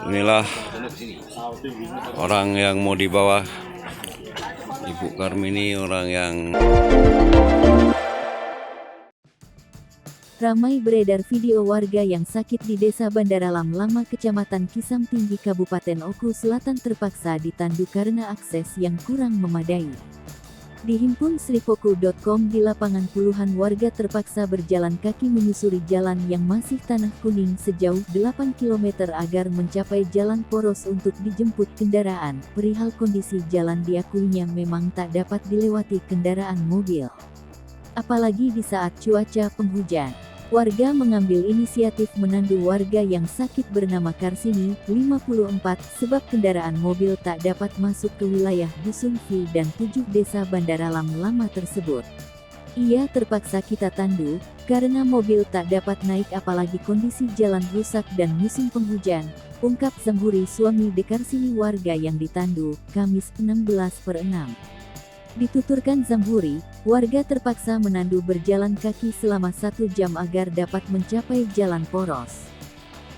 Inilah orang yang mau dibawa Ibu Karmini, orang yang ramai beredar video warga yang sakit di Desa Bandara Lam-Lama, Kecamatan Kisam Tinggi, Kabupaten Oku Selatan terpaksa ditandu karena akses yang kurang memadai. Dihimpun Sripoku.com, di lapangan puluhan warga terpaksa berjalan kaki menyusuri jalan yang masih tanah kuning sejauh 8 km agar mencapai jalan poros untuk dijemput kendaraan. Perihal kondisi jalan diakuinya memang tak dapat dilewati kendaraan mobil, apalagi di saat cuaca penghujan. Warga mengambil inisiatif menandu warga yang sakit bernama Karsini, 54, sebab kendaraan mobil tak dapat masuk ke wilayah Dusun V dan 7 Desa Bandara Lam-Lama tersebut. Ia terpaksa kita tandu, karena mobil tak dapat naik apalagi kondisi jalan rusak dan musim penghujan, ungkap Zamhuri, suami Dekarsini warga yang ditandu, Kamis 16/6. Dituturkan Zamhuri, warga terpaksa menandu berjalan kaki selama 1 jam agar dapat mencapai jalan poros.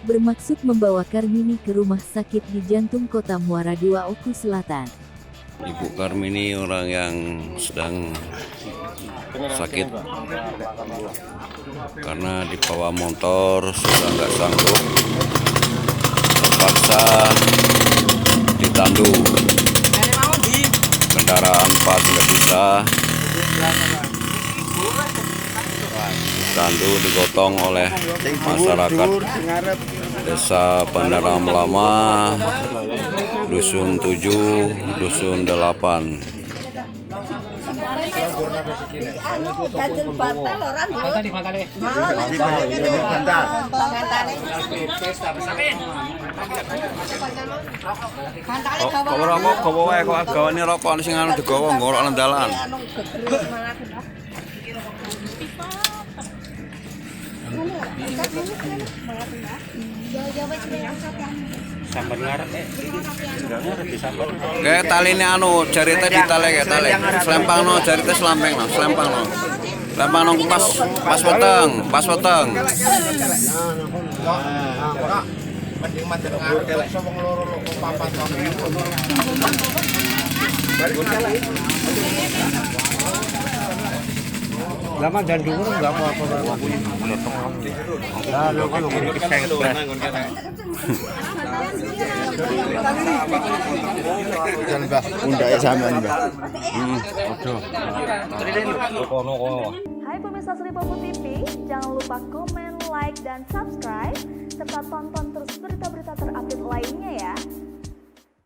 Bermaksud membawa Karmini ke rumah sakit di jantung kota Muara II, Oku Selatan. Ibu Karmini orang yang sedang sakit karena dibawa motor sudah nggak sanggup, terpaksa ditandu. Kendaraan pas nggak bisa, ditandu, digotong oleh masyarakat Desa Bandara Lam-Lama, Dusun 7, Dusun 8. Kok rokok gowo wae, kok agawane rokok sing anu digowo ngorok nang dalan. Sambar ngarep kayak tali ini anu jarite ditali kayak tali selempang no jarite selampeng no selempang no pas weteng lama dan dulu nggak mau apa-apa. Undaknya sama nih, Mbak. Hai pemirsa Sripoku TV, jangan lupa komen, like, dan subscribe, serta tonton terus berita-berita terupdate lainnya